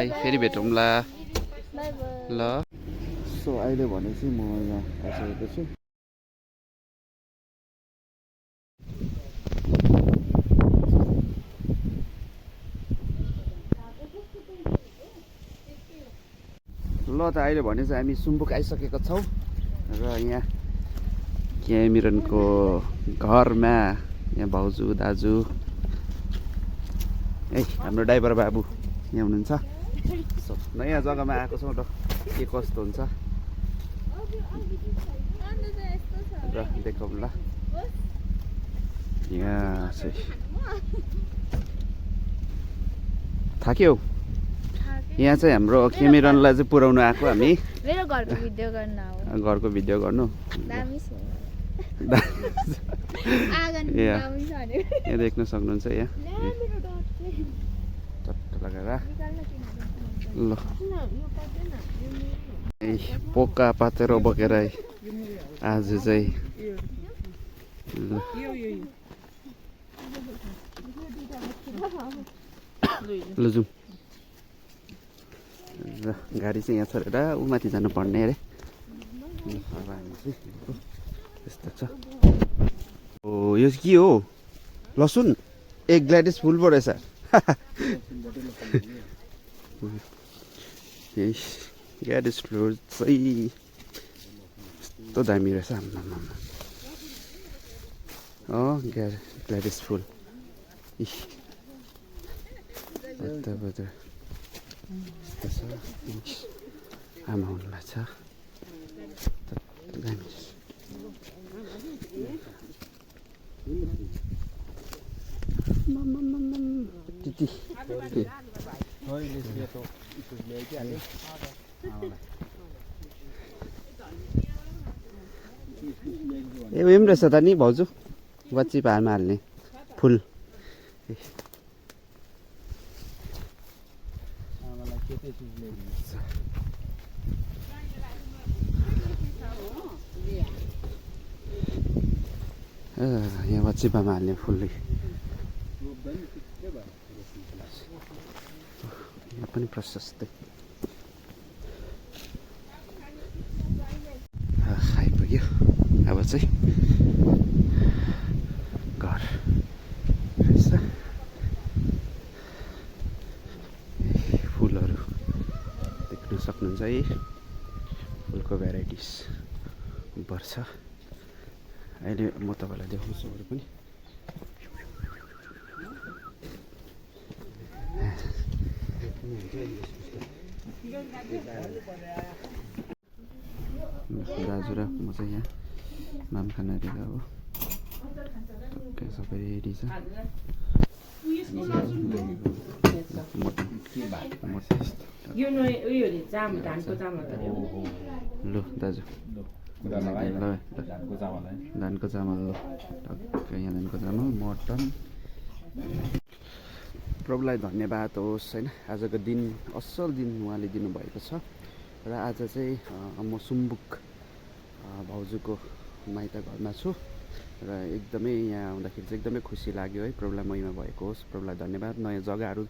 By फेरि भेटौँला by by ल so अहिले भने चाहिँ म यहाँ आइसकेको छु ल त अहिले भने चाहिँ हामी सुम्बुक आइसकेका छौँ र यहाँ क्यामेरनको घरमा यहाँ भाउजू दाजु ए हाम्रो ड्राइभर बाबु यहाँ हुनुहुन्छ नयाँ जग्गामा आएको छौँ र के कस्तो हुन्छ र देखाउँला यहाँ चाहिँ थाक्यौ यहाँ चाहिँ हाम्रो क्यामेरनलाई चाहिँ पुऱ्याउनु आएको हामी मेरो घरको भिडियो गर्न हो घरको भिडियो गर्नु दामी छ यहाँ देख्न सक्नुहुन्छ यहाँ चट्ट लगाएर ल पोका पातेर बोकेर आज चाहिँ ल जाउँ र गाडी चाहिँ यहाँ छोडेर ऊ माथि जानुपर्ने अरे अब हामी चाहिँ यस्तो छ ओ यो के हो लसुन एक ग्ल्याडिस फुल पो रहेछ ग्ल्याडिस फुल चाहिँ यस्तो दामी रहेछ ग्ल्याडिस फुल आमा हुनुभएको छ दामी ए उयो पनि रहेछ त नि भाउजू बच्ची भारमा हाल्ने फुल यहाँ बच्चीपामा हाल्ने फुल यहाँ पनि प्रशस्तै आइपुग्यो अब चाहिँ घर रहेछ फुलहरू देख्न सक्नुहुन्छ है फुलको भेराइटिज पर्छ अहिले म तपाईँलाई देखाउँछु अरू पनि दाजु र म चाहिँ यहाँ माम खाना दिएको अब टक्कै सबै रेडी छ लु दाजु धानको चामल ल टक्कै यहाँ धानको चामल मटन प्रभुलाई धन्यवाद होस् होइन आजको दिन असल दिन उहाँले दिनुभएको छ र आज चाहिँ म सुम्बुक भाउजूको माइत घरमा छु र एकदमै यहाँ आउँदाखेरि चाहिँ एकदमै खुसी लाग्यो है प्रभुलाई महिमा भएको होस् प्रभुलाई धन्यवाद नयाँ जग्गाहरू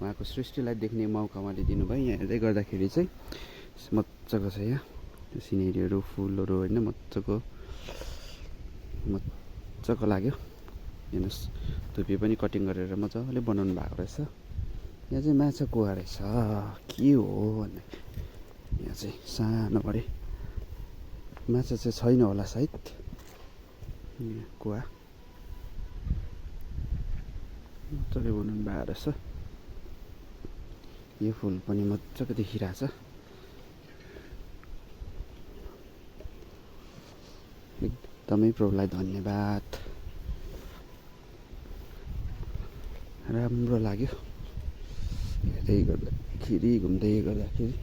उहाँको सृष्टिलाई देख्ने मौका उहाँले दिनुभयो यहाँ हेर्दै गर्दाखेरि चाहिँ मजाको छ यहाँ सिनेरीहरू फुलहरू होइन मजाको लाग्यो हेर्नुहोस् धुपी पनि कटिङ गरेर मजाले बनाउनु भएको रहेछ यहाँ चाहिँ माछा कुवा रहेछ के हो भन्ने यहाँ चाहिँ सानो बढी माछा चाहिँ छैन होला सायद कुवा मजाले बनाउनु भएको रहेछ यो फुल पनि मजाको देखिरहेछ एकदमै प्रभुलाई धन्यवाद राम्रो लाग्यो हेर्दै गर्दाखेरि घुम्दै गर्दाखेरि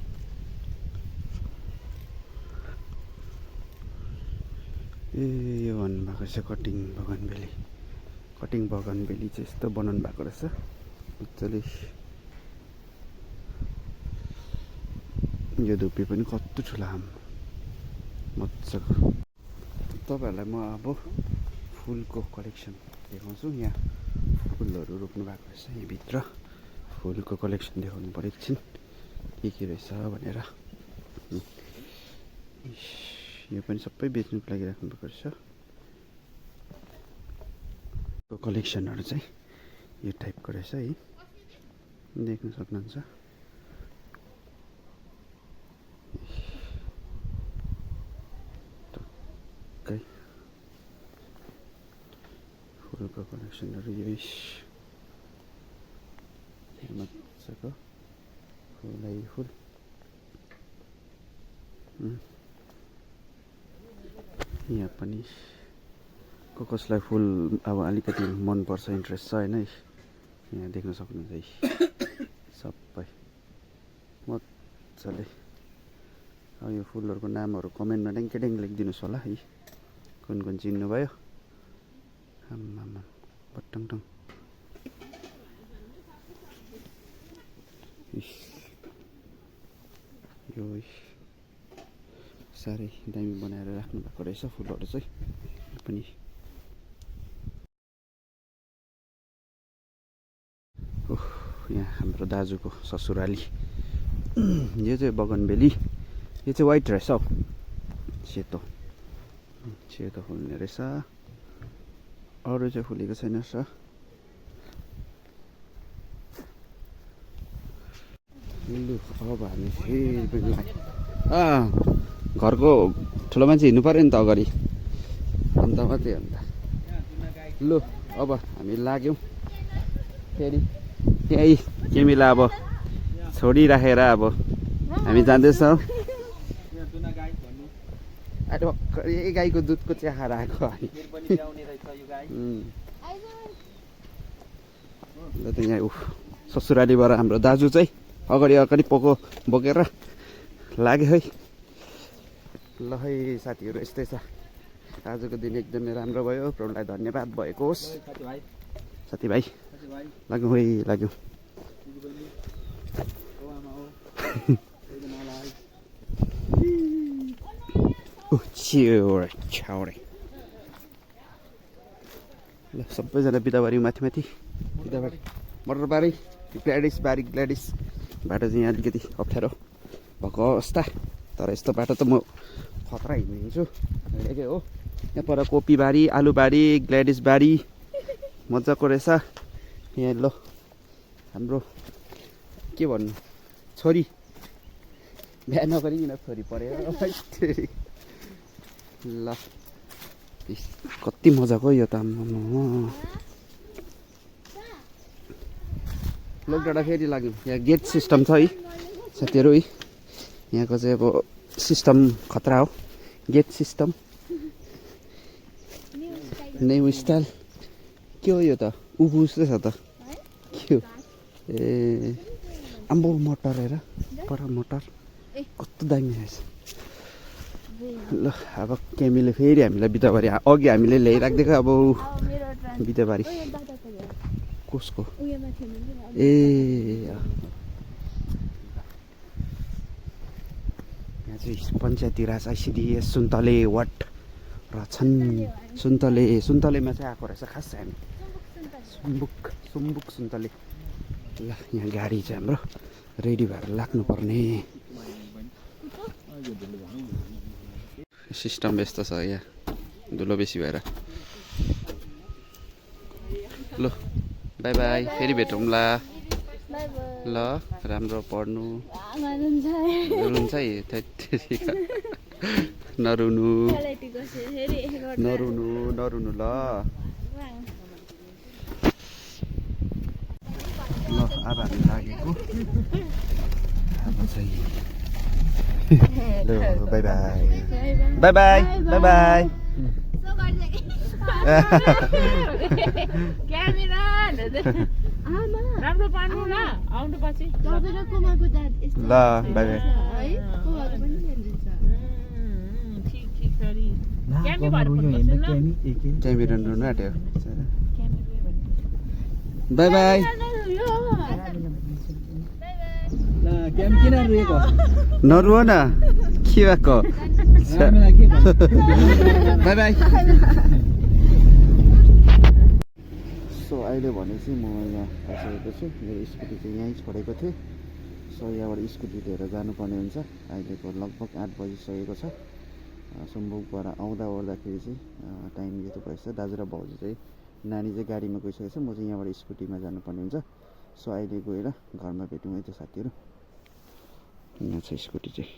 ए यो भन्नुभएको रहेछ कटिङ बगानबेली चाहिँ यस्तो बनाउनु भएको रहेछ मजाले यो धुपी पनि कस्तो ठुलो मजाको तपाईँहरूलाई म अब फुलको कलेक्सन देखाउँछु यहाँ फुलहरू रोप्नु भएको रहेछ यहाँभित्र फुलको कलेक्सन देखाउनु पऱ्यो एकछिन के रहेछ भनेर। यो पनि सबै बेच्नुको लागि राख्नुपर्छ रहेछ। कलेक्सनहरू चाहिँ यो टाइपको रहेछ है, देख्न सक्नुहुन्छ। टक्कै फुलको कलेक्सनहरू यही मजाको फुलै फुल। यहाँ पनि कसलाई फुल अब अलिकति मनपर्छ, इन्ट्रेस्ट छ होइन, यहाँ देख्न सक्नुहुन्छ है सबै मजाले। अब यो फुलहरूको नामहरू कमेन्टमा ड्याङ लेखिदिनुहोस् होला है, कुन कुन चिन्नुभयो। आम्मामा बट्टङटङ यो साह्रै दामी बनाएर राख्नु भएको रहेछ फुलहरू चाहिँ पनि। ओह, यहाँ हाम्रो दाजुको ससुराली, यो चाहिँ बगनबेली, यो चाहिँ वाइट रहेछ हौ, सेतो सेतो फुल्ने रहेछ, अरू चाहिँ फुलेको छैन रहेछ। लु अब हामी फेरि पनि घरको ठुलो मान्छे हिँड्नु पऱ्यो नि त अगाडि, अन्त मात्रै अन्त। लु अब हामी लाग्यौँ फेरि त्यही केमीलाई अब छोडिराखेर अब हामी जाँदैछौँ। अहिले भर्खरै गाईको दुधको चिया खाएर आएको हामी। ल त यहाँ ससुरालीबाट हाम्रो दाजु चाहिँ अगाडि बोकेर लाग्यो है। ल है साथीहरू, यस्तै छ, आजको दिन एकदमै राम्रो भयो, प्रभुलाई धन्यवाद भएको होस्। साथीभाइ लाग्यौँ है, लाग्यौँ। ल सबैजना बिदाबारी माथि बिदाबारी मटरबारी ग्ल्याडिस बाटो चाहिँ यहाँ अलिकति अप्ठ्यारो भएको अवस्था, तर यस्तो बाटो त म खतरा हिँडिदिन्छु हिँडेकै हो। यहाँ पर कोपीबारी, आलुबारी, ग्ल्याडिस बारी मजाको रहेछ। यहाँ ल हाम्रो के भन्नु, छोरी बिहा नगरिकन छोरी परेर ल कति मजाको यो त। लोकडाँडा फेरि लाग्यो, यहाँ गेट सिस्टम छ है साथीहरू है, यहाँको चाहिँ अब सिस्टम खतरा हो, गेट सिस्टम न्यू स्टाइल। के हो यो त, उभु जस्तै छ त, के हो? ए आम्बो मटर हेर, पर मटर कस्तो दामी रहेछ। ल अब केमीले फेरि हामीलाई बिदाबारी, अघि हामीले ल्याइराखिदिएको अब बिदाबारी कसको ए यहाँ चाहिँ पञ्चायती राज आइसिडिएस सुन्तले वार्ड रहेछन्। सुन्तलेमा चाहिँ आएको रहेछ खास हामी, सुम्बुक सुन्तले। ल यहाँ गाडी चाहिँ हाम्रो रेडी भएर लाग्नुपर्ने सिस्टम व्यस्त छ यहाँ, धुलो बेसी भएर। ल बाई बाई, फेरि भेटौँला। ल राम्रो पढ्नु, रुन्छ है, नरुनु ल। ल अब हामी लागेको, अब चाहिँ ल by by by by by by. राम्रो पार्नु न, आउनु पछि ल बाई बाई। क्यामेरा नुन आँट्यो, बाई बाई। नरुहो न, के भएको? By by. सो अहिले भने चाहिँ म यहाँ फसिरहेको छु, मेरो स्कुटी चाहिँ यहीँ छोडेको थिएँ सो यहाँबाट स्कुटी लिएर जानुपर्ने हुन्छ। अहिलेको लगभग 8 बजिसकेको छ। सुम्बुकबाट आउँदा ओर्दाखेरि चाहिँ टाइम यति भएछ। दाजु र भाउजू चाहिँ नानी चाहिँ गाडीमा गइसकेको छ, म चाहिँ यहाँबाट स्कुटीमा जानुपर्ने हुन्छ। सो अहिले गएर घरमा भेटौँ है त साथीहरू। यहाँ छ स्कुटी चाहिँ।